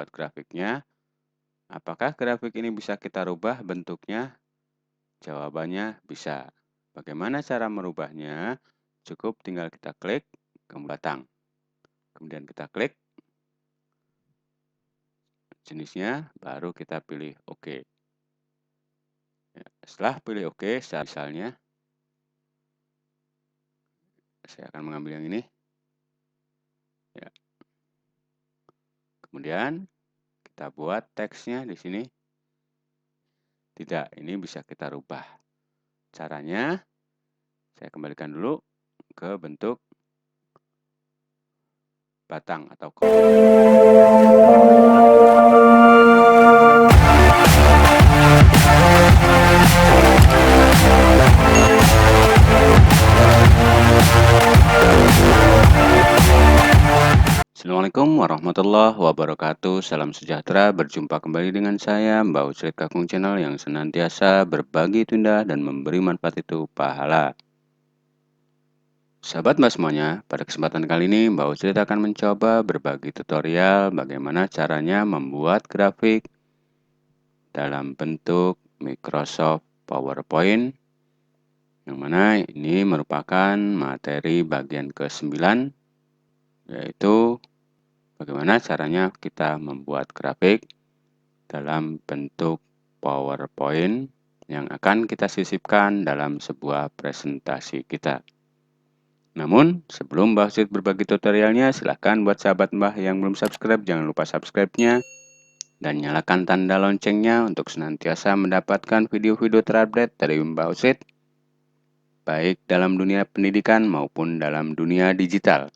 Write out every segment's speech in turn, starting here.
membuat grafiknya. Apakah grafik ini bisa kita rubah bentuknya? Jawabannya bisa. Bagaimana cara merubahnya? Cukup tinggal kita klik kemudian batang. Kemudian kita klik jenisnya, baru kita pilih OK. Ya, setelah pilih OK, misalnya saya akan mengambil yang ini. Ya. Kemudian kita buat teksnya di sini. Tidak, ini bisa kita rubah. Caranya, saya kembalikan dulu ke bentuk batang atau Assalamualaikum warahmatullahi wabarakatuh. Salam sejahtera. Berjumpa kembali dengan saya, Mbak Ucrit Kakung Channel yang senantiasa berbagi itu indah dan memberi manfaat itu pahala. Sahabat Mbak semuanya, pada kesempatan kali ini Mbak Ucrit akan mencoba berbagi tutorial bagaimana caranya membuat grafik dalam bentuk Microsoft PowerPoint, yang mana ini merupakan materi bagian ke-9, yaitu bagaimana caranya kita membuat grafik dalam bentuk PowerPoint yang akan kita sisipkan dalam sebuah presentasi kita. Namun, sebelum Mbah Ucit berbagi tutorialnya, silahkan buat sahabat Mbah yang belum subscribe, jangan lupa subscribe-nya dan nyalakan tanda loncengnya untuk senantiasa mendapatkan video-video terupdate dari Mbah Ucit, baik dalam dunia pendidikan maupun dalam dunia digital.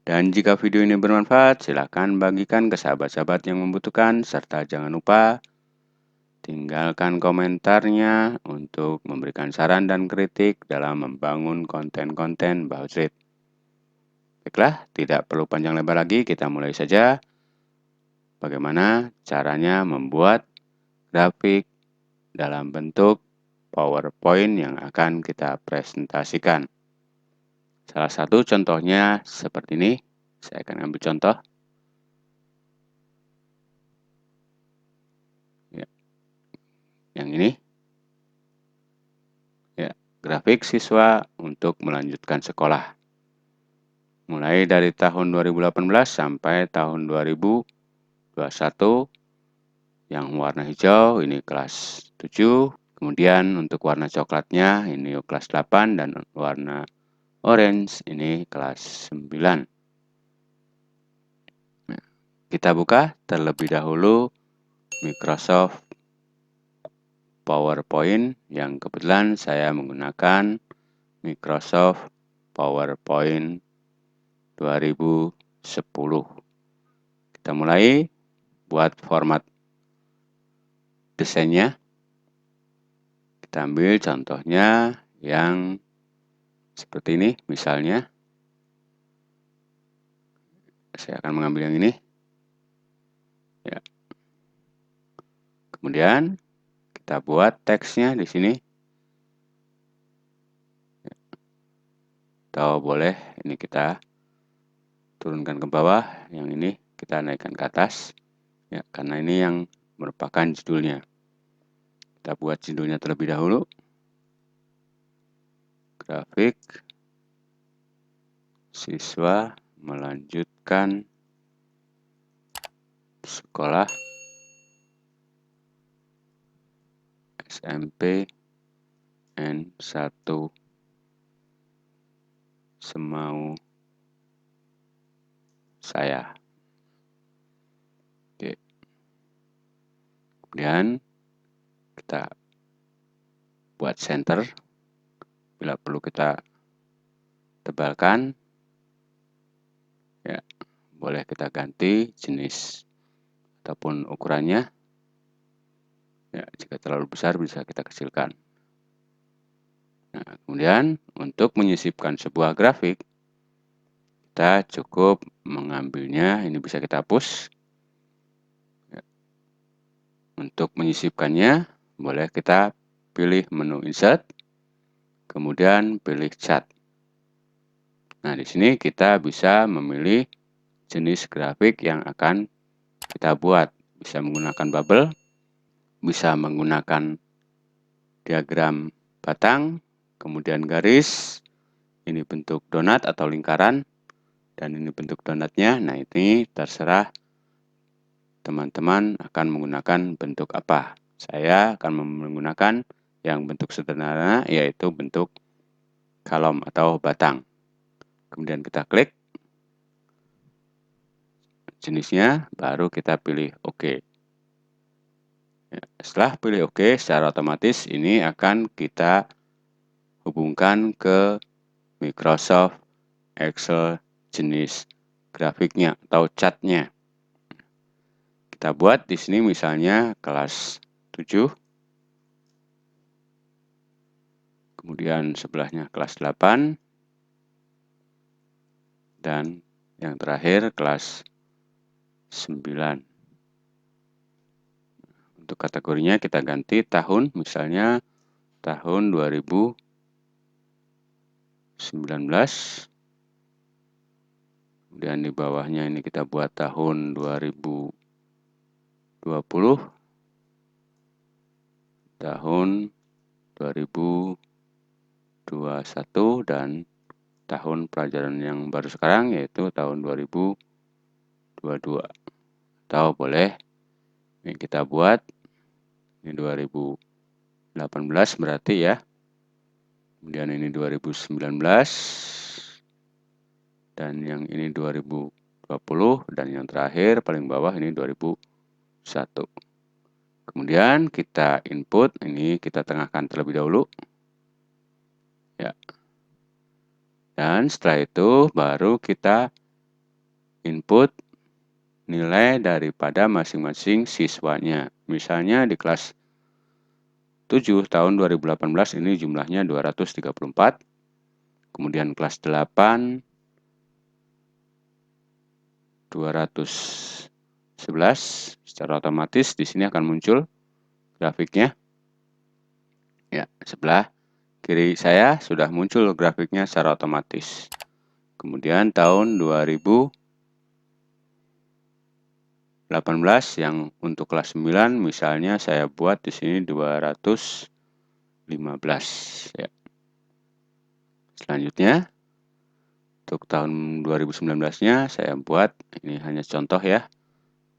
Dan jika video ini bermanfaat, silakan bagikan ke sahabat-sahabat yang membutuhkan, serta jangan lupa tinggalkan komentarnya untuk memberikan saran dan kritik dalam membangun konten-konten Mbah Ucit. Baiklah, tidak perlu panjang lebar lagi, kita mulai saja. Bagaimana caranya membuat grafik dalam bentuk PowerPoint yang akan kita presentasikan. Salah satu contohnya seperti ini. Saya akan ambil contoh. Ya. Yang ini. Ya, grafik siswa untuk melanjutkan sekolah. Mulai dari tahun 2018 sampai tahun 2021. Yang warna hijau ini kelas 7. Kemudian untuk warna coklatnya ini kelas 8 dan warna orange ini kelas 9. Nah, kita buka terlebih dahulu Microsoft PowerPoint yang kebetulan saya menggunakan Microsoft PowerPoint 2010. Kita mulai buat format desainnya. Kita ambil contohnya yang seperti ini, misalnya. Saya akan mengambil yang ini. Ya. Kemudian kita buat teksnya di sini. Atau boleh ini kita turunkan ke bawah, yang ini kita naikkan ke atas. Ya, karena ini yang merupakan judulnya. Kita buat judulnya terlebih dahulu. Grafik siswa melanjutkan sekolah SMP N1 semau saya. Oke. Kemudian kita buat center. Bila perlu kita tebalkan. Ya, boleh kita ganti jenis ataupun ukurannya. Ya, jika terlalu besar bisa kita kecilkan. Nah, kemudian untuk menyisipkan sebuah grafik, kita cukup mengambilnya, ini bisa kita hapus. Ya. Untuk menyisipkannya, boleh kita pilih menu insert, kemudian pilih cat. Nah, di sini kita bisa memilih jenis grafik yang akan kita buat. Bisa menggunakan bubble, bisa menggunakan diagram batang, kemudian garis, ini bentuk donat atau lingkaran, dan ini bentuk donatnya. Nah, ini terserah teman-teman akan menggunakan bentuk apa. Saya akan menggunakan yang bentuk sederhana, yaitu bentuk kolom atau batang. Kemudian kita klik jenisnya, baru kita pilih OK. Ya, setelah pilih OK, secara otomatis ini akan kita hubungkan ke Microsoft Excel jenis grafiknya atau chartnya. Kita buat di sini misalnya kelas 7, kemudian sebelahnya kelas 8, dan yang terakhir kelas 9. Untuk kategorinya kita ganti tahun, misalnya tahun 2019. Kemudian di bawahnya ini kita buat tahun 2020, tahun 2021, dan tahun pelajaran yang baru sekarang yaitu tahun 2022. Atau boleh ini kita buat ini 2018 berarti ya. Kemudian ini 2019 dan yang ini 2020 dan yang terakhir paling bawah ini 2001. Kemudian kita input, ini kita tengahkan terlebih dahulu. Ya. Dan setelah itu baru kita input nilai daripada masing-masing siswanya. Misalnya di kelas 7 tahun 2018 ini jumlahnya 234. Kemudian kelas 8 211. Secara otomatis di sini akan muncul grafiknya. Ya, sebelah kiri saya sudah muncul grafiknya secara otomatis. Kemudian tahun 2018 yang untuk kelas 9 misalnya saya buat di sini 215 ya. Selanjutnya untuk tahun 2019-nya saya buat ini hanya contoh ya.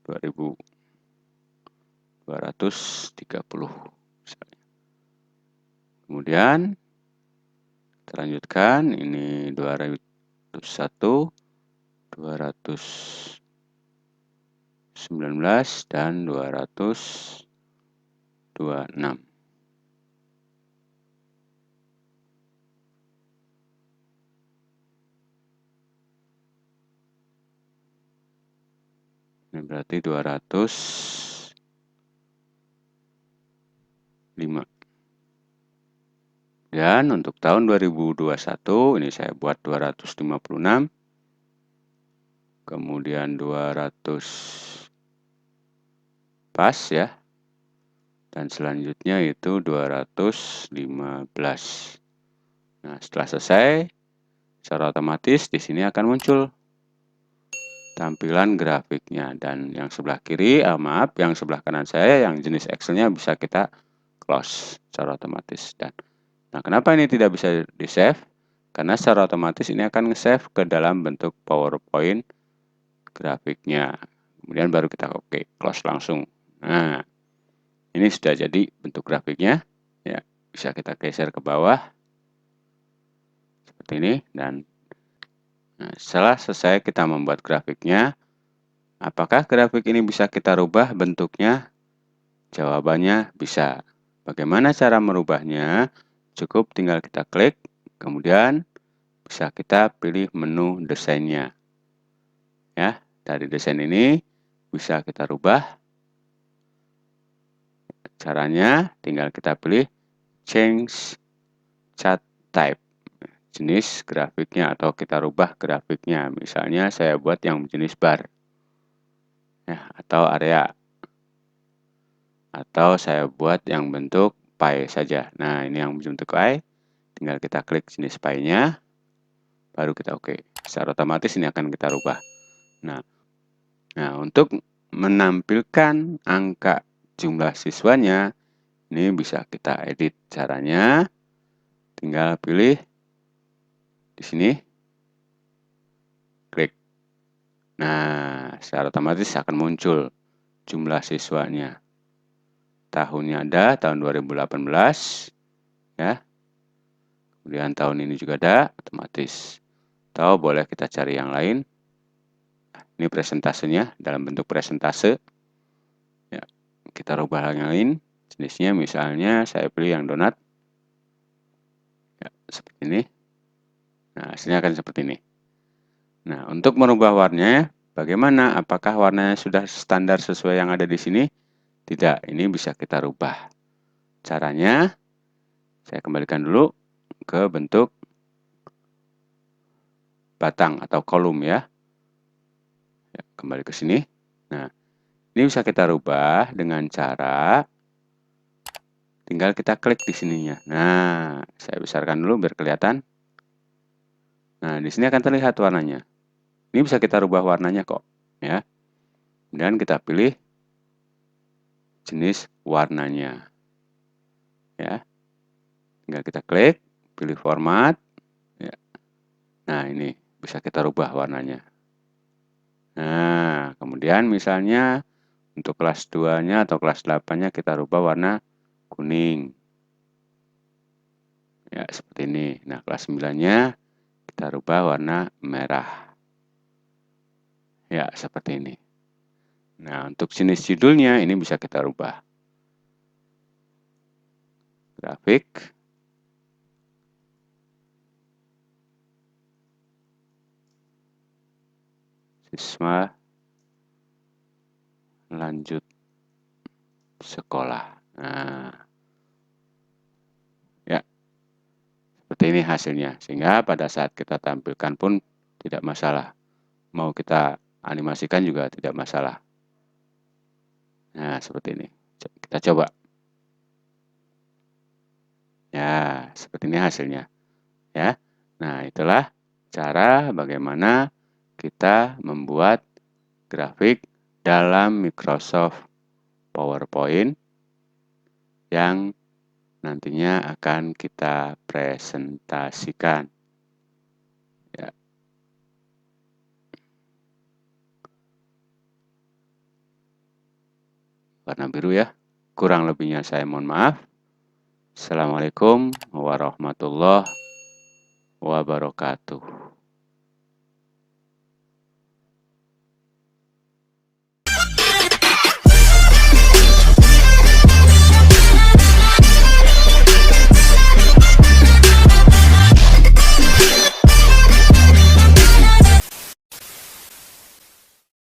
2230 misalnya. Kemudian kita lanjutkan ini 201, 219 dan 226. Ini berarti 205. Dan untuk tahun 2021 ini saya buat 256. Kemudian 200 pas ya. Dan selanjutnya itu 215. Nah, setelah selesai, secara otomatis di sini akan muncul tampilan grafiknya. Dan yang sebelah kiri, maaf, yang sebelah kanan saya yang jenis Excel-nya bisa kita close secara otomatis. Dan nah, kenapa ini tidak bisa di-save? Karena secara otomatis ini akan nge-save ke dalam bentuk PowerPoint grafiknya. Kemudian baru kita oke, close langsung. Nah, ini sudah jadi bentuk grafiknya. Ya, bisa kita geser ke bawah seperti ini. Dan nah, setelah selesai kita membuat grafiknya, apakah grafik ini bisa kita rubah bentuknya? Jawabannya bisa. Bagaimana cara merubahnya? Cukup tinggal kita klik, kemudian bisa kita pilih menu desainnya. Ya, dari desain ini bisa kita rubah. Caranya tinggal kita pilih change chart type, jenis grafiknya, atau kita rubah grafiknya. Misalnya saya buat yang jenis bar ya, atau area, atau saya buat yang bentuk pie saja. Nah, ini yang bentuk pie, tinggal kita klik jenis pie-nya, baru kita oke. Secara otomatis ini akan kita rubah. Nah, untuk menampilkan angka jumlah siswanya, ini bisa kita edit. Caranya tinggal pilih di sini, klik. Nah, secara otomatis akan muncul jumlah siswanya. Tahunnya ada, tahun 2018, ya. Kemudian tahun ini juga ada, otomatis. Atau boleh kita cari yang lain. Ini presentasenya dalam bentuk presentase. Ya, kita rubah yang lain. Jenisnya misalnya saya pilih yang donat. Ya, seperti ini. Nah, hasilnya akan seperti ini. Nah, untuk merubah warnanya, bagaimana? Apakah warnanya sudah standar sesuai yang ada di sini? Tidak, ini bisa kita rubah. Caranya, saya kembalikan dulu ke bentuk batang atau kolom ya. Ya, kembali ke sini. Nah, ini bisa kita rubah dengan cara tinggal kita klik di sininya. Nah, saya besarkan dulu biar kelihatan. Nah, di sini akan terlihat warnanya. Ini bisa kita rubah warnanya kok, ya. Dan kita pilih jenis warnanya. Ya. Tinggal kita klik, pilih format. Ya. Nah, ini bisa kita rubah warnanya. Nah, kemudian misalnya untuk kelas 2-nya atau kelas 8-nya kita rubah warna kuning. Ya, seperti ini. Nah, kelas 9-nya kita rubah warna merah. Ya, seperti ini. Nah, untuk jenis judulnya ini bisa kita rubah. Grafik. Siswa lanjut sekolah. Nah, ya, seperti ini hasilnya. Sehingga pada saat kita tampilkan pun tidak masalah. Mau kita animasikan juga tidak masalah. Nah, seperti ini. Kita coba. Ya, seperti ini hasilnya. Ya. Nah, itulah cara bagaimana kita membuat grafik dalam Microsoft PowerPoint yang nantinya akan kita presentasikan. Ya. Warna biru ya. Kurang lebihnya saya mohon maaf. Assalamualaikum warahmatullahi wabarakatuh.